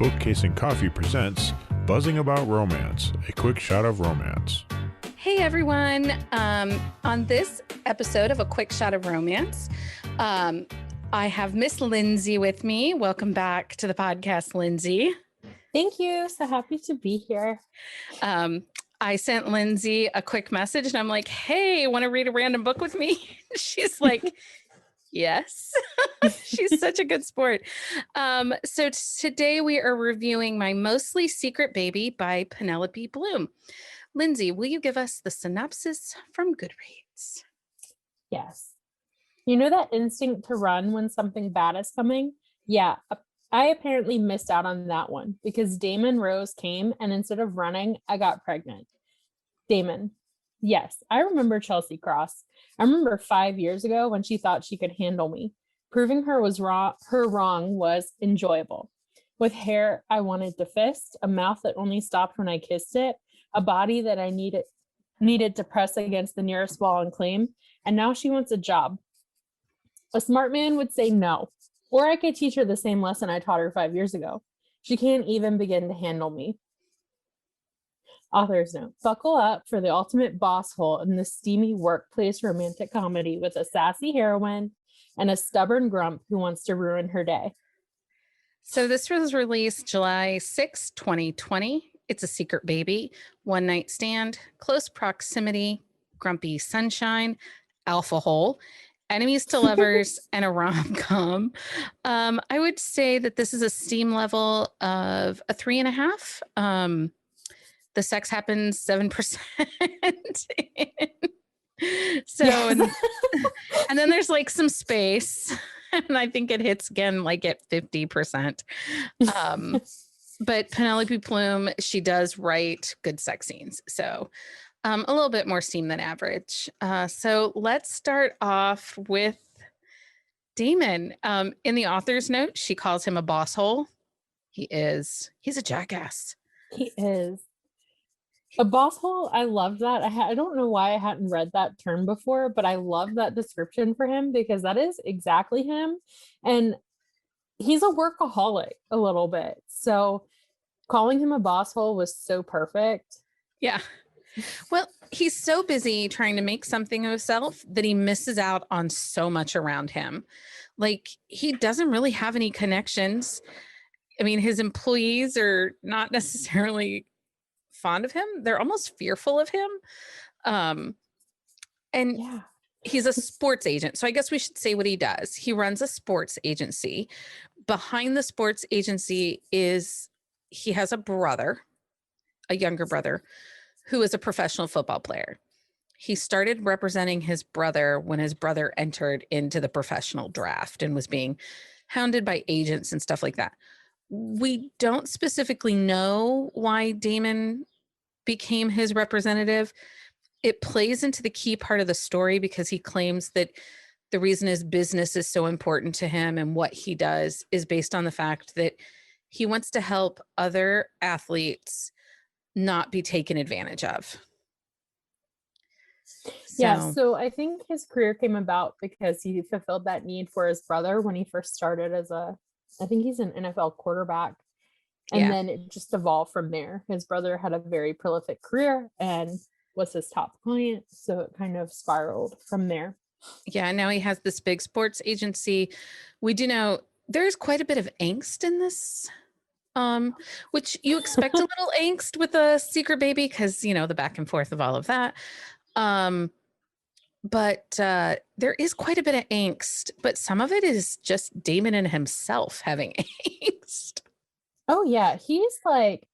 Bookcase and Coffee presents Buzzing About Romance, a quick shot of romance. Hey everyone, on this episode of A Quick Shot of Romance, I have Miss Lindsey with me. Welcome back to the podcast, Lindsey. Thank you. So happy to be here. I sent Lindsey a quick message and I'm like, hey, want to read a random book with me? She's like, yes. She's such a good sport. So today we are reviewing My Mostly Secret Baby by Penelope Bloom. Lindsey, will you give us the synopsis from Goodreads? Yes. You know that instinct to run when something bad is coming? Yeah, I apparently missed out on that one because Damon Rose came and instead of running, I got pregnant. Damon. Yes, I remember Chelsea Cross. I remember 5 years ago when she thought she could handle me. Proving her wrong was enjoyable. With hair I wanted to fist, a mouth that only stopped when I kissed it, a body that I needed to press against the nearest wall and claim, and now she wants a job. A smart man would say no, or I could teach her the same lesson I taught her 5 years ago. She can't even begin to handle me. Author's note, buckle up for the ultimate boss hole in the steamy workplace romantic comedy with a sassy heroine and a stubborn grump who wants to ruin her day. So this was released July 6, 2020. It's a secret baby, one night stand, close proximity, grumpy sunshine, alpha hole, enemies to lovers, and a rom-com. I would say that this is a steam level of a 3.5. The sex happens 7%. So, Yes. and then there's like some space, and I think it hits again like at 50%. But Penelope Bloom, she does write good sex scenes. So a little bit more steam than average. So let's start off with Damon. In the author's note, she calls him a bosshole. He's a jackass. He is. A boss hole, I love that. I don't know why I hadn't read that term before, but I love that description for him because that is exactly him. And he's a workaholic a little bit. So calling him a boss hole was so perfect. Yeah. Well, he's so busy trying to make something of himself that he misses out on so much around him. Like, he doesn't really have any connections. I mean, his employees are not necessarily fond of him. They're almost fearful of him. And Yeah. he's a sports agent. So I guess we should say what he does. He runs a sports agency. Behind the sports agency he has a brother, a younger brother, who is a professional football player. He started representing his brother when his brother entered into the professional draft and was being hounded by agents and stuff like that. We don't specifically know why Damon became his representative. It plays into the key part of the story because he claims that the reason his business is so important to him and what he does is based on the fact that he wants to help other athletes not be taken advantage of. So I think his career came about because he fulfilled that need for his brother when he first started I think he's an NFL quarterback. And then it just evolved from there. His brother had a very prolific career and was his top client. So it kind of spiraled from there. Yeah, now he has this big sports agency. We do know there's quite a bit of angst in this, which you expect a little angst with a secret baby because, the back and forth of all of that. But there is quite a bit of angst, but some of it is just Damon and himself having angst. Oh, yeah. He's like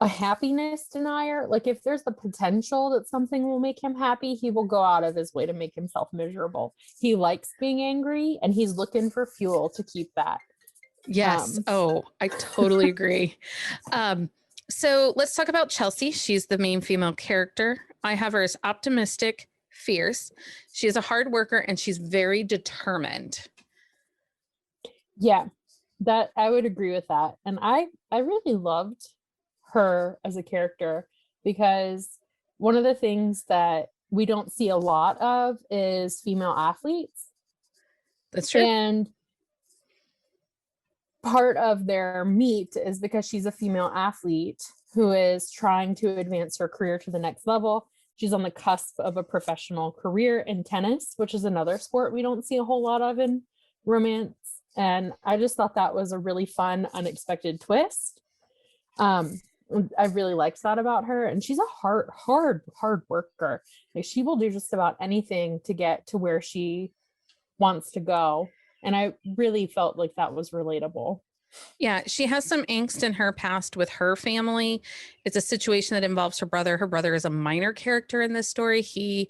a happiness denier. Like if there's the potential that something will make him happy, he will go out of his way to make himself miserable. He likes being angry and he's looking for fuel to keep that. Yes. I totally agree. So let's talk about Chelsea. She's the main female character. I have her as optimistic, fierce. She is a hard worker and she's very determined. Yeah, that I would agree with that. And I really loved her as a character because one of the things that we don't see a lot of is female athletes. That's true. And part of their meet is because she's a female athlete who is trying to advance her career to the next level. She's on the cusp of a professional career in tennis, which is another sport we don't see a whole lot of in romance. And I just thought that was a really fun, unexpected twist. I really liked that about her. And she's a hard worker. Like, she will do just about anything to get to where she wants to go. And I really felt like that was relatable. Yeah, she has some angst in her past with her family. It's a situation that involves her brother. Her brother is a minor character in this story. He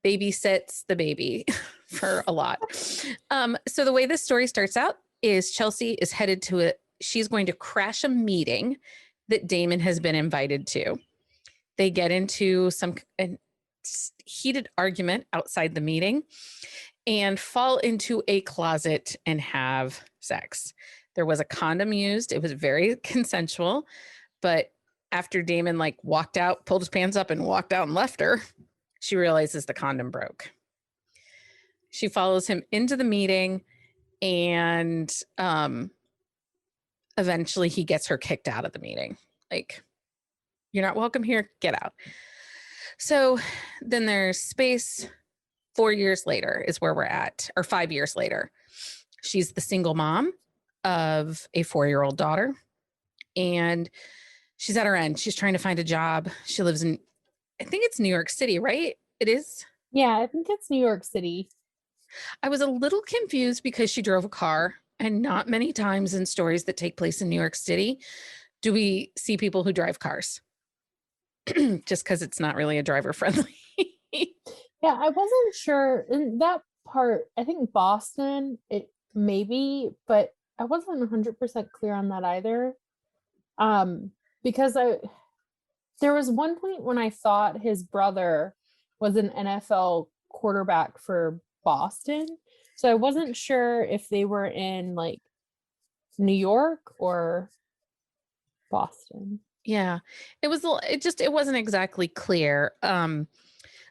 babysits the baby for a lot. So the way this story starts out is Chelsea is headed to it. She's going to crash a meeting that Damon has been invited to. They get into some heated argument outside the meeting and fall into a closet and have sex. There was a condom used. It was very consensual, but after Damon walked out, pulled his pants up and walked out and left her, she realizes the condom broke. She follows him into the meeting, and eventually he gets her kicked out of the meeting. Like, you're not welcome here, get out. So then there's space. 4 years later is where we're at, or 5 years later. She's the single mom of a 4-year-old daughter, and she's at her end. She's trying to find a job. She lives in, I think it's New York City, right? It is? Yeah, I think it's New York City. I was a little confused because she drove a car, and not many times in stories that take place in New York City do we see people who drive cars. Just because it's not really a driver friendly. Yeah, I wasn't sure in that part. I think Boston, it maybe, but I wasn't 100% clear on that either. Because there was one point when I thought his brother was an NFL quarterback for Boston. So I wasn't sure if they were in New York or Boston. Yeah, it wasn't exactly clear.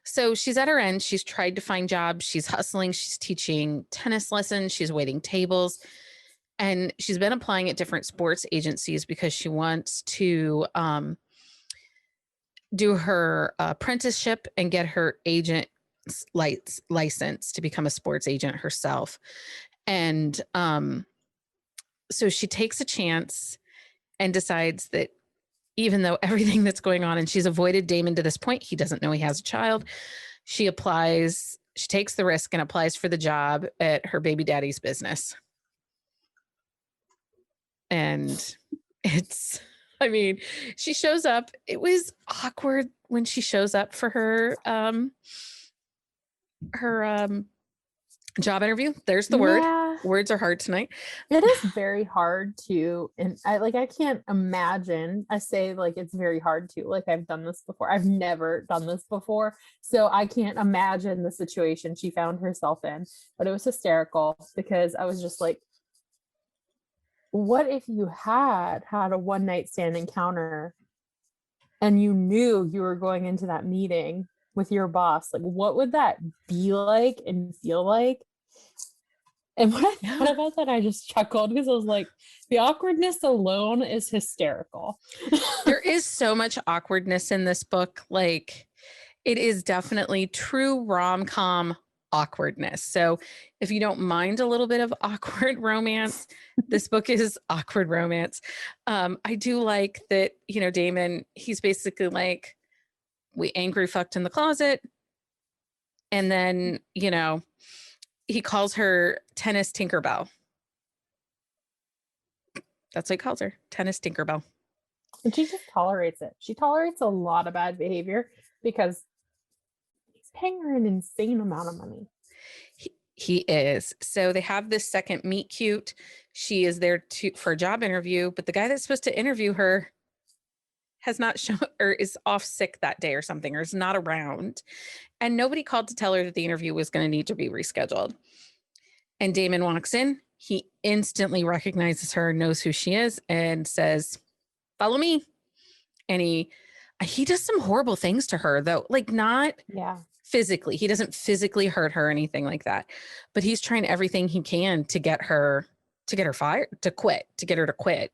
So she's at her end. She's tried to find jobs. She's hustling. She's teaching tennis lessons. She's waiting tables. And she's been applying at different sports agencies because she wants to do her apprenticeship and get her agent license to become a sports agent herself. And so she takes a chance and decides that even though everything that's going on, and she's avoided Damon to this point, he doesn't know he has a child. She takes the risk and applies for the job at her baby daddy's business. And she shows up. It was awkward when she shows up for her job interview. There's the word. Yeah. Words are hard tonight. It is very hard to, and I can't imagine. I say it's very hard to, I've done this before. I've never done this before, so I can't imagine the situation she found herself in. But it was hysterical because I was just like, what if you had a one night stand encounter and you knew you were going into that meeting with your boss? What would that be like and feel like? And when I thought about that, I just chuckled because I was like, the awkwardness alone is hysterical. There is so much awkwardness in this book. It is definitely true rom-com awkwardness. So if you don't mind a little bit of awkward romance, this book is awkward romance. I do like that, Damon, he's basically we angry fucked in the closet. And then, he calls her Tennis Tinkerbell. That's what he calls her, Tennis Tinkerbell. And she just tolerates it. She tolerates a lot of bad behavior because he's paying her an insane amount of money. He is. So they have this second meet cute. She is there for a job interview, but the guy that's supposed to interview her has not shown, or is off sick that day or something, or is not around. And nobody called to tell her that the interview was going to need to be rescheduled. And Damon walks in. He instantly recognizes her, knows who she is, and says, "Follow me." And he does some horrible things to her, though, not physically. He doesn't physically hurt her or anything like that. But he's trying everything he can to get her to get her fired, to get her to quit.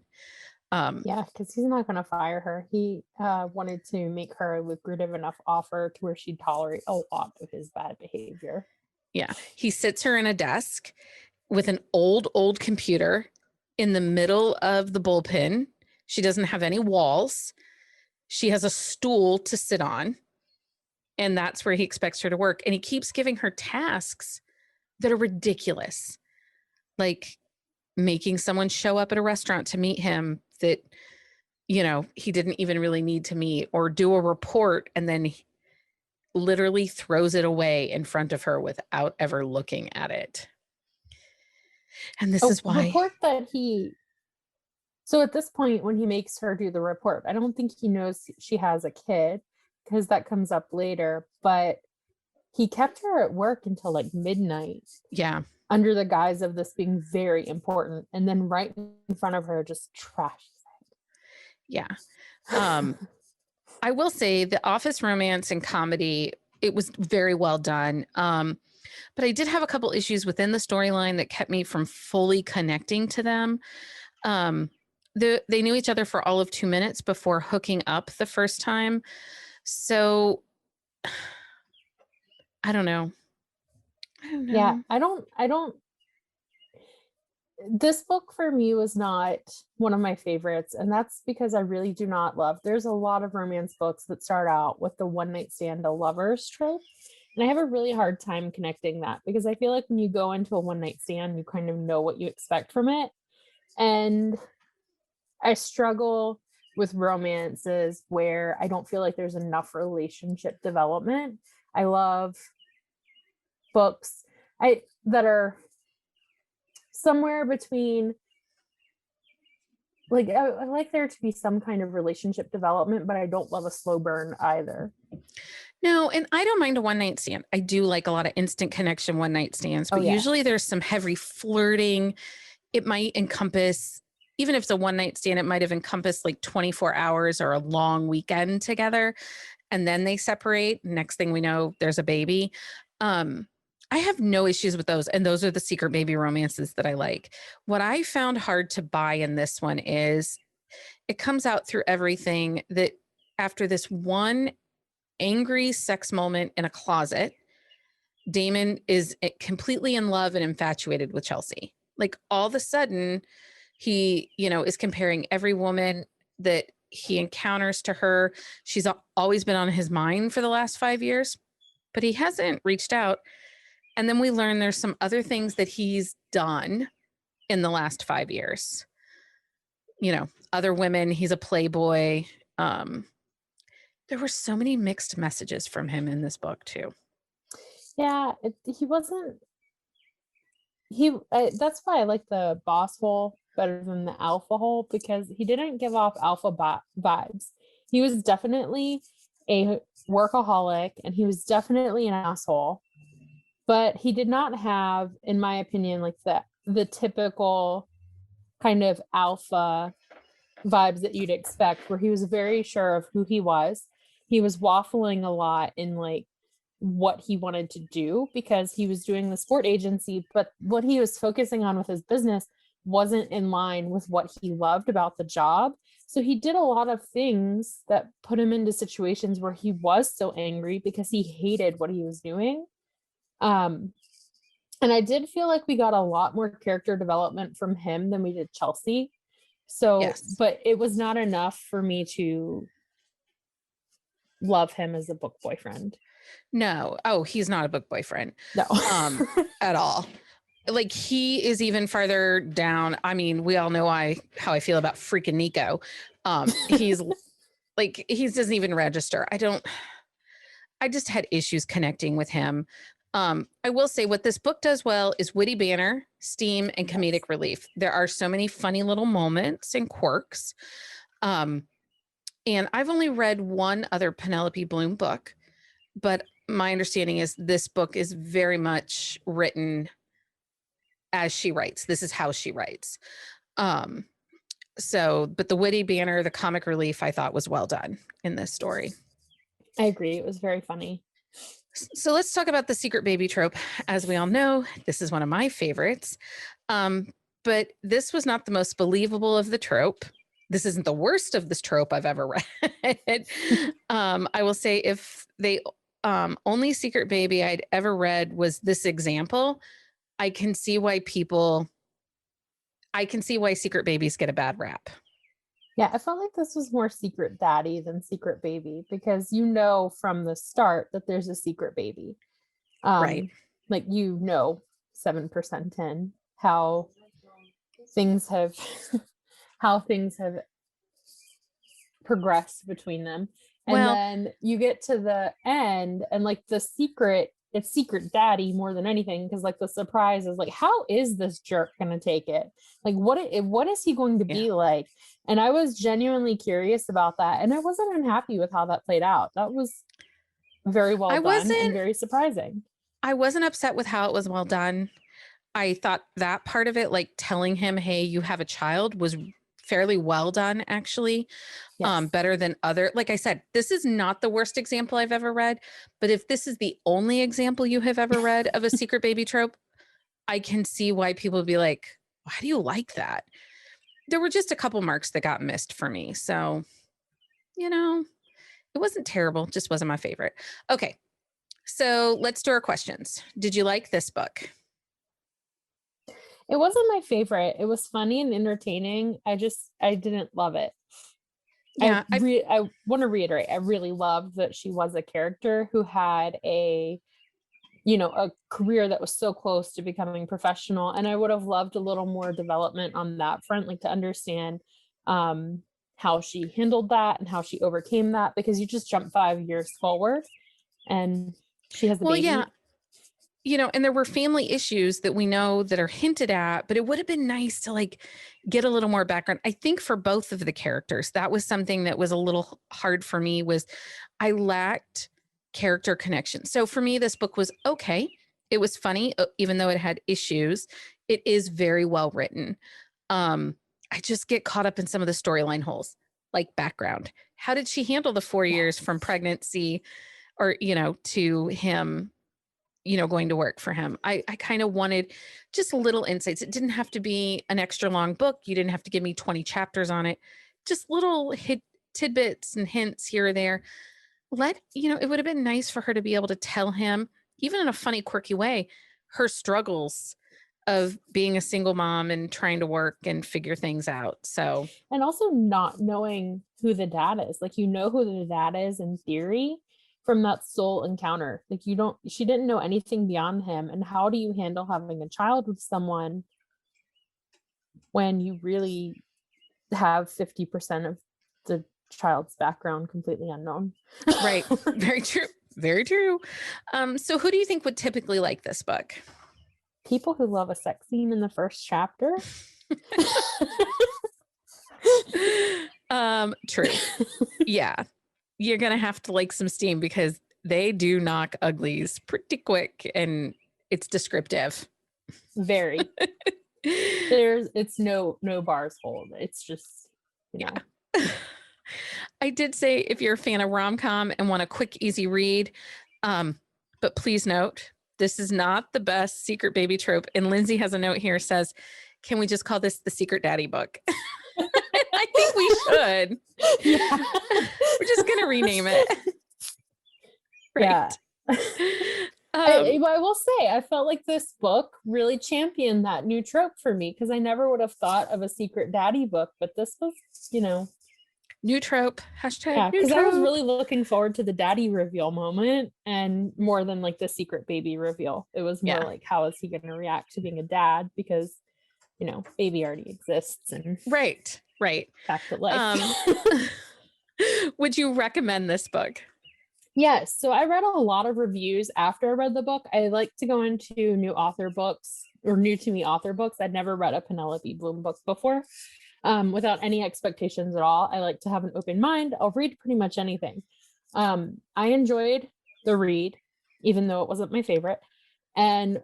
Yeah, because he's not going to fire her. He wanted to make her a lucrative enough offer to where she'd tolerate a lot of his bad behavior. Yeah. He sits her in a desk with an old computer in the middle of the bullpen. She doesn't have any walls. She has a stool to sit on. And that's where he expects her to work. And he keeps giving her tasks that are ridiculous. Like making someone show up at a restaurant to meet him that, he didn't even really need to meet, or do a report and then he literally throws it away in front of her without ever looking at it. And this is why. Report that so at this point, when he makes her do the report, I don't think he knows she has a kid, because that comes up later, but he kept her at work until like midnight. Yeah. Under the guise of this being very important. And then right in front of her, just trashes it. Yeah. I will say the office romance and comedy, it was very well done. But I did have a couple issues within the storyline that kept me from fully connecting to them. They knew each other for all of 2 minutes before hooking up the first time. So I don't know. Yeah, I don't. This book for me was not one of my favorites, and that's because I really do not love. There's a lot of romance books that start out with the one night stand, a lover's trope, and I have a really hard time connecting that, because I feel like when you go into a one night stand, you kind of know what you expect from it, and I struggle with romances where I don't feel like there's enough relationship development. I love books that are somewhere between, like, I like there to be some kind of relationship development, but I don't love a slow burn either. No, and I don't mind a one night stand. I do like a lot of instant connection one night stands, but usually there's some heavy flirting. It might encompass, even if it's a one night stand, it might have encompassed like 24 hours or a long weekend together, and then they separate. Next thing we know, there's a baby. I have no issues with those. And those are the secret baby romances that I like. What I found hard to buy in this one is it comes out through everything that after this one angry sex moment in a closet, Damon is completely in love and infatuated with Chelsea. Like all of a sudden he, is comparing every woman that he encounters to her. She's always been on his mind for the last 5 years, but he hasn't reached out. And then we learn there's some other things that he's done in the last 5 years. Other women, he's a playboy. There were so many mixed messages from him in this book too. Yeah, that's why I like the boss hole better than the alpha hole, because he didn't give off alpha vibes. He was definitely a workaholic and he was definitely an asshole. But he did not have, in my opinion, like the typical kind of alpha vibes that you'd expect, where he was very sure of who he was. He was waffling a lot in like what he wanted to do, because he was doing the sport agency, but what he was focusing on with his business wasn't in line with what he loved about the job. So he did a lot of things that put him into situations where he was so angry because he hated what he was doing. And I did feel like we got a lot more character development from him than we did Chelsea. So, yes. But it was not enough for me to love him as a book boyfriend. No. Oh, he's not a book boyfriend. No. At all. Like he is even farther down. I mean, we all know how I feel about freaking Nico. He's like, he doesn't even register. I just had issues connecting with him. I will say what this book does well is witty banter, steam, and comedic relief. There are so many funny little moments and quirks. And I've only read one other Penelope Bloom book, but my understanding is this book is very much written as she writes. This is how she writes. But the witty banter, the comic relief, I thought was well done in this story. I agree. It was very funny. So let's talk about the secret baby trope. As we all know, this is one of my favorites. but this was not the most believable of the trope. This isn't the worst of this trope I've ever read. I will say if they only secret baby I'd ever read was this example, I can see why secret babies get a bad rap. Yeah, I felt like this was more secret daddy than secret baby, because from the start that there's a secret baby. Right. Like 7% in how things have progressed between them. And then you get to the end and like it's secret daddy more than anything, because like the surprise is like, how is this jerk gonna take it? Like what is he going to be like? And I was genuinely curious about that, and I wasn't unhappy with how that played out. That was very well done and very surprising. I wasn't upset with how it was well done. I thought that part of it, like telling him, hey, you have a child, was fairly well done, actually. Yes. Better than like I said, this is not the worst example I've ever read, but if this is the only example you have ever read of a secret baby trope, I can see why people would be like, why do you like that? There were just a couple marks that got missed for me. So, it wasn't terrible, just wasn't my favorite. Okay. So let's do our questions. Did you like this book? It wasn't my favorite. It was funny and entertaining. I didn't love it. Yeah, I want to reiterate, I really loved that she was a character who had a career that was so close to becoming professional. And I would have loved a little more development on that front, like to understand how she handled that and how she overcame that, because you just jump 5 years forward and she has the baby. Yeah. And there were family issues that we know that are hinted at, but it would have been nice to like get a little more background. I think for both of the characters, that was something that was a little hard for me, was I lacked character connection. So for me, this book was okay. It was funny, even though it had issues. It is very well written. I just get caught up in some of the storyline holes, like background. How did she handle the 4 years from pregnancy or, to him, going to work for him? I kind of wanted just little insights. It didn't have to be an extra long book. You didn't have to give me 20 chapters on it. Just little tidbits and hints here or there. It would have been nice for her to be able to tell him, even in a funny, quirky way, her struggles of being a single mom and trying to work and figure things out. So, and also not knowing who the dad is. Like, who the dad is in theory from that soul encounter. Like, she didn't know anything beyond him. And how do you handle having a child with someone when you really have 50% of the child's background completely unknown? Right. Very true. Very true. So who do you think would typically like this book? People who love a sex scene in the first chapter. True. Yeah. You're going to have to like some steam, because they do knock uglies pretty quick, and it's descriptive. Very. It's no bars hold. It's just, Yeah. I did say if you're a fan of rom-com and want a quick, easy read, but please note, this is not the best secret baby trope. And Lindsey has a note here, says, can we just call this the secret daddy book? I think we should. Yeah. We're just going to rename it. Right. Yeah. I will say, I felt like this book really championed that new trope for me, because I never would have thought of a secret daddy book, but this was, new trope. Hashtag yeah, because I was really looking forward to the daddy reveal moment, and more than like the secret baby reveal. It was more like, how is he going to react to being a dad? Because, baby already exists. And right. Back to life. Would you recommend this book? Yes. So I read a lot of reviews after I read the book. I like to go into new to me author books. I'd never read a Penelope Bloom book before. Without any expectations at all. I like to have an open mind. I'll read pretty much anything. I enjoyed the read, even though it wasn't my favorite. And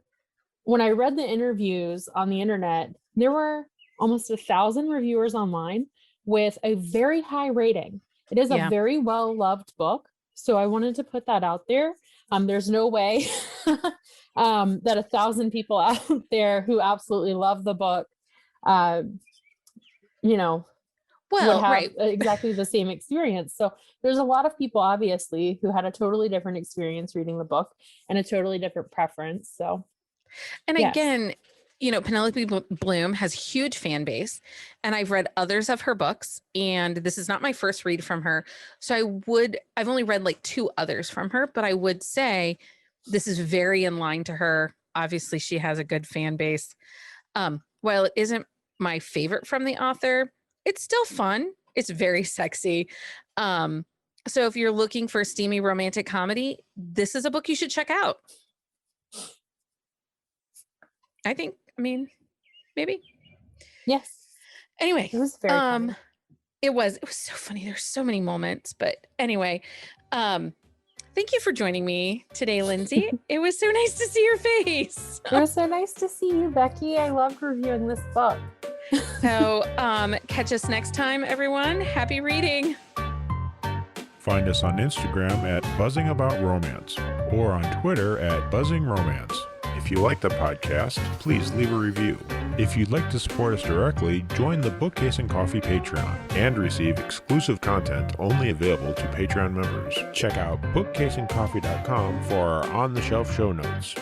when I read the interviews on the internet, there were almost 1,000 reviewers online with a very high rating. It is a very well-loved book. So I wanted to put that out there. There's no way that 1,000 people out there who absolutely love the book you know, would Well, have right. exactly the same experience. So there's a lot of people, obviously, who had a totally different experience reading the book and a totally different preference. So, And yes. again, Penelope Bloom has huge fan base, and I've read others of her books, and this is not my first read from her. So I've only read like 2 others from her, but I would say this is very in line to her. Obviously, she has a good fan base. While it isn't my favorite from the author, it's still fun. It's very sexy. So if you're looking for a steamy romantic comedy, this is a book you should check out. Maybe. Yes. Anyway, It was very funny. it was so funny. There's so many moments, but anyway, thank you for joining me today, Lindsey. It was so nice to see your face. It was so nice to see you, Becky. I loved reviewing this book. So, catch us next time, everyone. Happy reading. Find us on Instagram at buzzingaboutromance or on Twitter at buzzingromance. If you like the podcast, please leave a review. If you'd like to support us directly, join the Bookcase and Coffee Patreon and receive exclusive content only available to Patreon members. Check out bookcaseandcoffee.com for our on-the-shelf show notes.